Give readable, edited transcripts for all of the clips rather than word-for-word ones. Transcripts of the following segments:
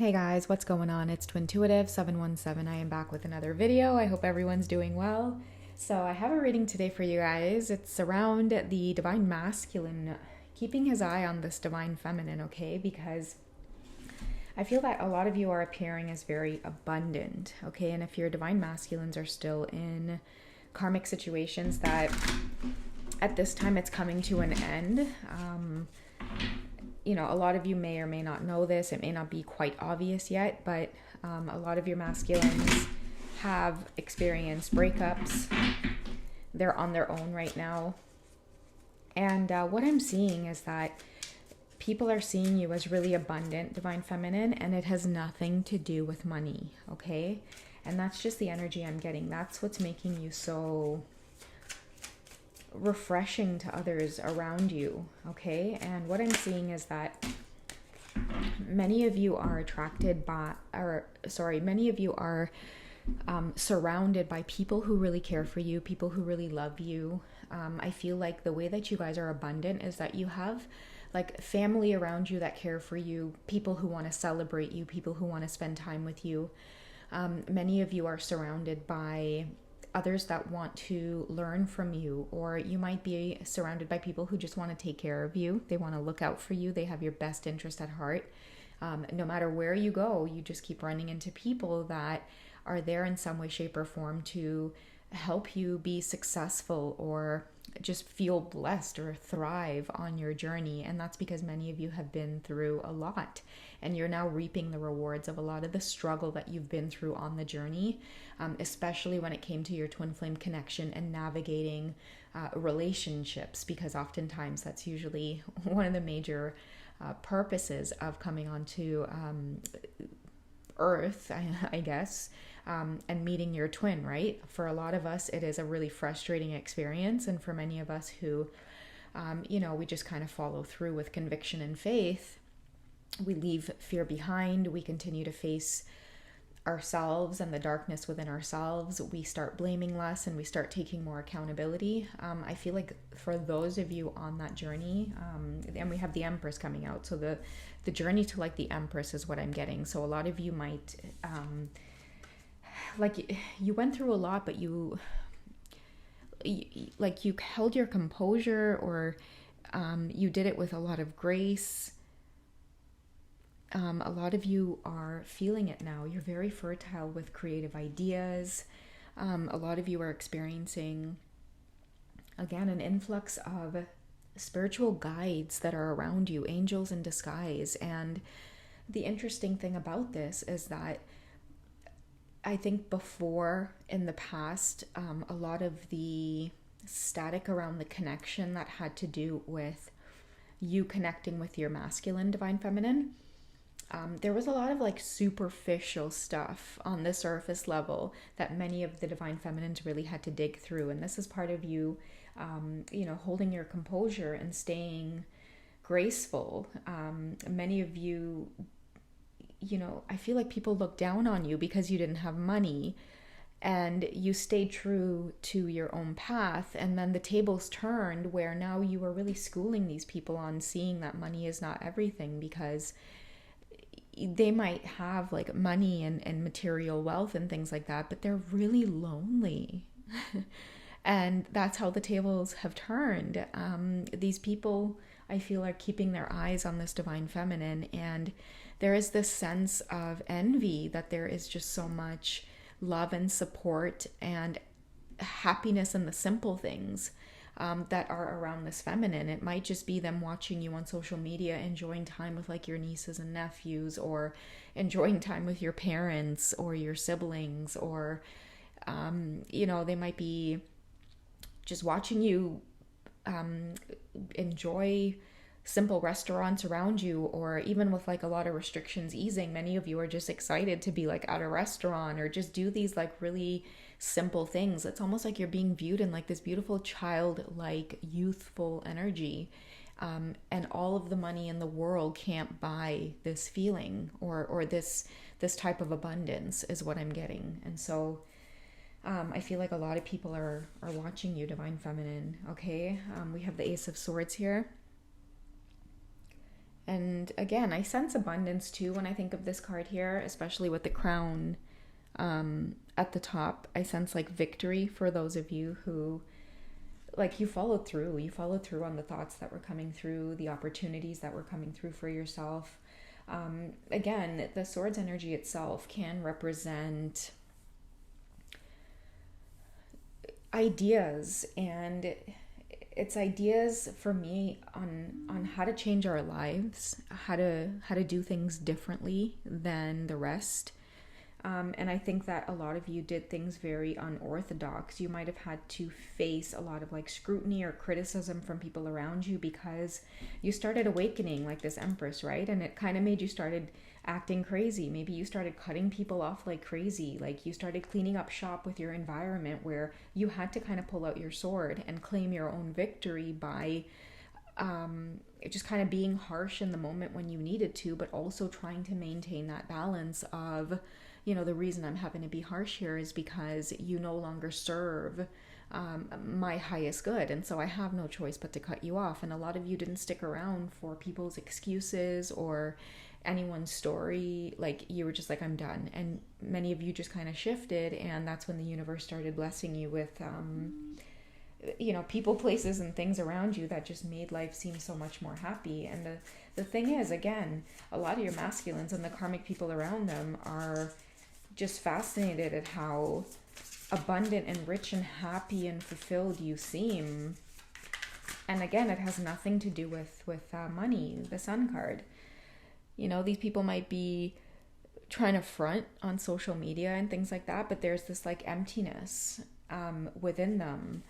Hey guys, what's going on? It's Twintuitive 717. I am back with another video. I hope everyone's doing well. So I have a reading today for you guys. It's around the divine masculine, keeping his eye on this divine feminine, okay? Because I feel that a lot of you are appearing as very abundant, okay? And if your divine masculines are still in karmic situations that at this time it's coming to an end, a lot of you may or may not know this. It may not be quite obvious yet, but a lot of your masculines have experienced breakups. They're on their own right now. And what I'm seeing is that people are seeing you as really abundant, divine feminine, and it has nothing to do with money, okay? And that's just the energy I'm getting. That's what's making you so refreshing to others around you, okay? And what I'm seeing is that many of you are surrounded by people who really care for you, people who really love you. I feel like the way that you guys are abundant is that you have like family around you that care for you, people who want to celebrate you, people who want to spend time with you. Many of you are surrounded by others that want to learn from you, or you might be surrounded by people who just want to take care of you. They want to look out for you. They have your best interest at heart. No matter where you go, you just keep running into people that are there in some way, shape, or form to help you be successful or just feel blessed or thrive on your journey. And that's because many of you have been through a lot and you're now reaping the rewards of a lot of the struggle that you've been through on the journey, especially when it came to your twin flame connection and navigating relationships, because oftentimes that's usually one of the major purposes of coming onto Earth, I guess, and meeting your twin, right? For a lot of us, it is a really frustrating experience. And for many of us who, we just kind of follow through with conviction and faith, we leave fear behind. We continue to face ourselves and the darkness within ourselves. We start blaming less and we start taking more accountability. I feel like for those of you on that journey, and we have the Empress coming out, so the journey to like the Empress is what I'm getting. So a lot of you might you went through a lot, but you held your composure, or you did it with a lot of grace. A lot of you are feeling it now. You're very fertile with creative ideas. A lot of you are experiencing, again, an influx of spiritual guides that are around you, angels in disguise. And the interesting thing about this is that I think before, in the past, a lot of the static around the connection that had to do with you connecting with your masculine divine feminine, there was a lot of like superficial stuff on the surface level that many of the divine feminines really had to dig through. And this is part of you, holding your composure and staying graceful. Many of you, I feel like people look down on you because you didn't have money and you stayed true to your own path. And then the tables turned where now you are really schooling these people on seeing that money is not everything, because they might have like money and material wealth and things like that, but they're really lonely. And that's how the tables have turned. These people, I feel, are keeping their eyes on this divine feminine, and there is this sense of envy that there is just so much love and support and happiness in the simple things that are around this feminine. It might just be them watching you on social media, enjoying time with like your nieces and nephews, or enjoying time with your parents or your siblings, or they might be just watching you enjoy simple restaurants around you, or even with like a lot of restrictions easing, many of you are just excited to be like at a restaurant or just do these like really simple things. It's almost like you're being viewed in like this beautiful childlike youthful energy, and all of the money in the world can't buy this feeling or this type of abundance is what I'm getting. And so I feel like a lot of people are watching you, divine feminine. Okay, we have the Ace of Swords here. And again, I sense abundance too when I think of this card here, especially with the crown at the top. I sense like victory for those of you who, like, you followed through. You followed through on the thoughts that were coming through, the opportunities that were coming through for yourself. Again, the swords energy itself can represent ideas, and it's ideas for me on how to change our lives, how to do things differently than the rest. And I think that a lot of you did things very unorthodox. You might have had to face a lot of like scrutiny or criticism from people around you because you started awakening like this Empress, right? And it kind of made you started acting crazy. Maybe you started cutting people off like crazy. Like you started cleaning up shop with your environment, where you had to kind of pull out your sword and claim your own victory by just kind of being harsh in the moment when you needed to, but also trying to maintain that balance of, the reason I'm having to be harsh here is because you no longer serve my highest good. And so I have no choice but to cut you off. And a lot of you didn't stick around for people's excuses or anyone's story. Like, you were just like, I'm done. And many of you just kind of shifted. And that's when the universe started blessing you with, people, places, and things around you that just made life seem so much more happy. And the thing is, again, a lot of your masculines and the karmic people around them are just fascinated at how abundant and rich and happy and fulfilled you seem. And again, it has nothing to do with money, the Sun card. These people might be trying to front on social media and things like that, but there's this like emptiness within them.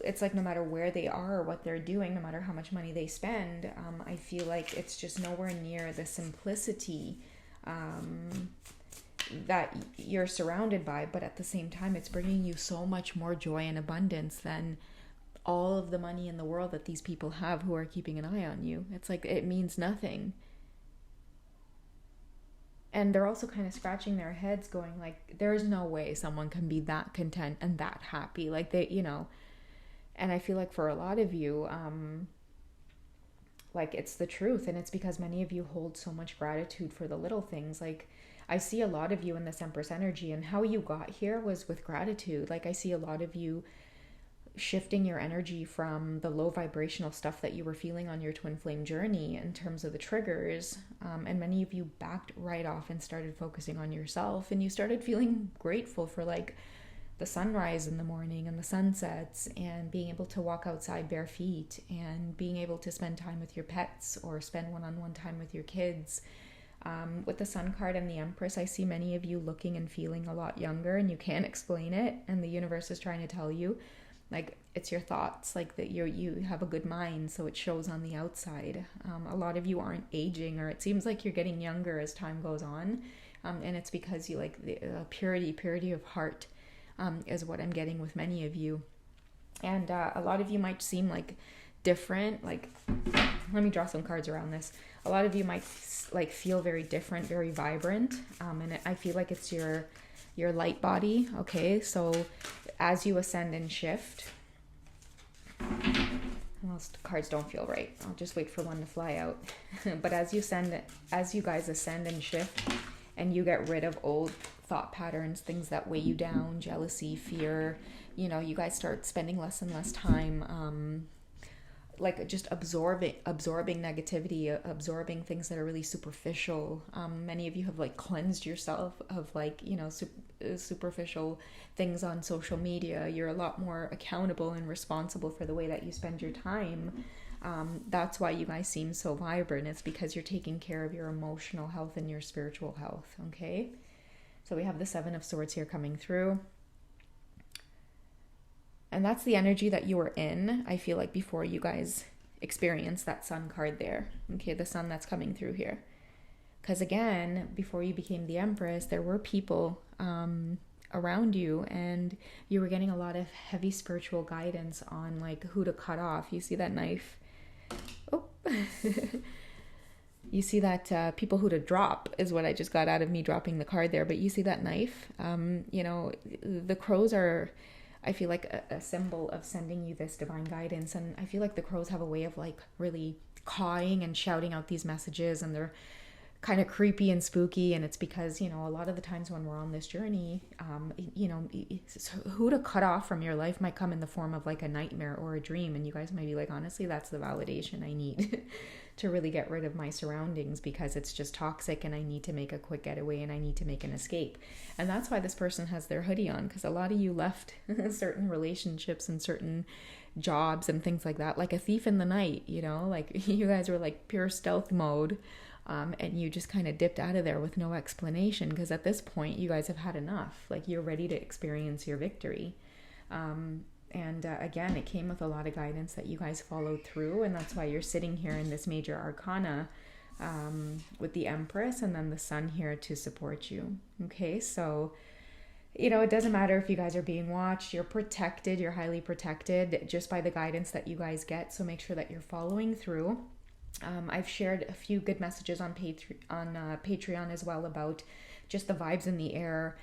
It's like no matter where they are or what they're doing, no matter how much money they spend, I feel like it's just nowhere near the simplicity that you're surrounded by, but at the same time it's bringing you so much more joy and abundance than all of the money in the world that these people have who are keeping an eye on you. It's like it means nothing. And they're also kind of scratching their heads going like, there's no way someone can be that content and that happy, like they, and I feel like for a lot of you, like it's the truth. And it's because many of you hold so much gratitude for the little things. Like I see a lot of you in this Empress energy, and how you got here was with gratitude. Like I see a lot of you shifting your energy from the low vibrational stuff that you were feeling on your twin flame journey in terms of the triggers. And many of you backed right off and started focusing on yourself, and you started feeling grateful for like the sunrise in the morning and the sunsets, and being able to walk outside bare feet, and being able to spend time with your pets or spend one-on-one time with your kids. With the Sun card and the Empress, I see many of you looking and feeling a lot younger, and you can't explain it, and the universe is trying to tell you, like, it's your thoughts, like that you have a good mind, so it shows on the outside. A lot of you aren't aging, or it seems like you're getting younger as time goes on, and it's because you like the purity of heart is what I'm getting with many of you. And a lot of you might seem like different, like, let me draw some cards around this. A lot of you might like feel very different, very vibrant, and I feel like it's your light body. Okay, so as you ascend and shift, most cards don't feel right, I'll just wait for one to fly out. But as you guys ascend and shift, and you get rid of old thought patterns, things that weigh you down, jealousy, fear, you guys start spending less and less time like just absorbing negativity, absorbing things that are really superficial. Many of you have like cleansed yourself of like, superficial things on social media. You're a lot more accountable and responsible for the way that you spend your time. That's why you guys seem so vibrant. It's because you're taking care of your emotional health and your spiritual health. Okay, so we have the Seven of Swords here coming through. And that's the energy that you were in, I feel like, before you guys experienced that Sun card there. Okay, the Sun that's coming through here. Because again, before you became the Empress, there were people around you, and you were getting a lot of heavy spiritual guidance on like who to cut off. You see that knife? Oh. You see that people who to drop is what I just got out of me dropping the card there. But you see that knife? The crows are, I feel like, a symbol of sending you this divine guidance. And I feel like the crows have a way of like really cawing and shouting out these messages, and they're kind of creepy and spooky. And it's because, a lot of the times when we're on this journey, who to cut off from your life might come in the form of like a nightmare or a dream, and you guys might be like, honestly, that's the validation I need to really get rid of my surroundings, because it's just toxic and I need to make a quick getaway and I need to make an escape. And that's why this person has their hoodie on, because a lot of you left certain relationships and certain jobs and things like that, like a thief in the night, like you guys were like pure stealth mode. And you just kind of dipped out of there with no explanation, because at this point you guys have had enough. Like, you're ready to experience your victory. Again, it came with a lot of guidance that you guys followed through, and that's why you're sitting here in this major arcana with the Empress and then the Sun here to support you. Okay, so it doesn't matter if you guys are being watched. You're protected. You're highly protected just by the guidance that you guys get. So make sure that you're following through. I've shared a few good messages on Patreon as well about just the vibes in the air.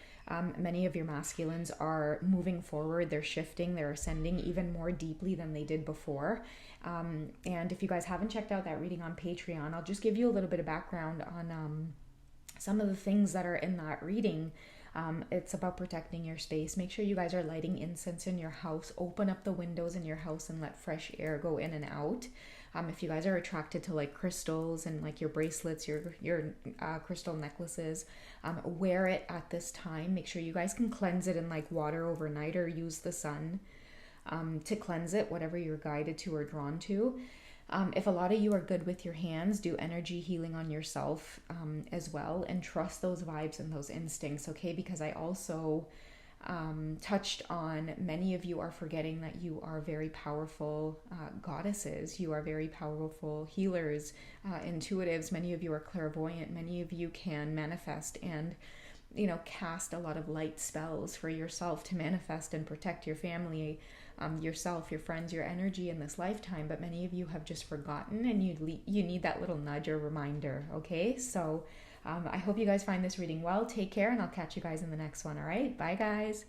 Many of your masculines are moving forward. They're shifting. They're ascending even more deeply than they did before. And if you guys haven't checked out that reading on Patreon, I'll just give you a little bit of background on some of the things that are in that reading. It's about protecting your space. Make sure you guys are lighting incense in your house. Open up the windows in your house and let fresh air go in and out. If you guys are attracted to like crystals and like your bracelets, your crystal necklaces, wear it at this time. Make sure you guys can cleanse it in like water overnight, or use the sun to cleanse it, whatever you're guided to or drawn to. If a lot of you are good with your hands, do energy healing on yourself as well, and trust those vibes and those instincts, okay? Because I also touched on, many of you are forgetting that you are very powerful goddesses. You are very powerful healers, intuitives. Many of you are clairvoyant. Many of you can manifest and cast a lot of light spells for yourself to manifest and protect your family, yourself, your friends, your energy in this lifetime. But many of you have just forgotten, and you need that little nudge or reminder, okay? So I hope you guys find this reading well. Take care, and I'll catch you guys in the next one. All right, bye guys.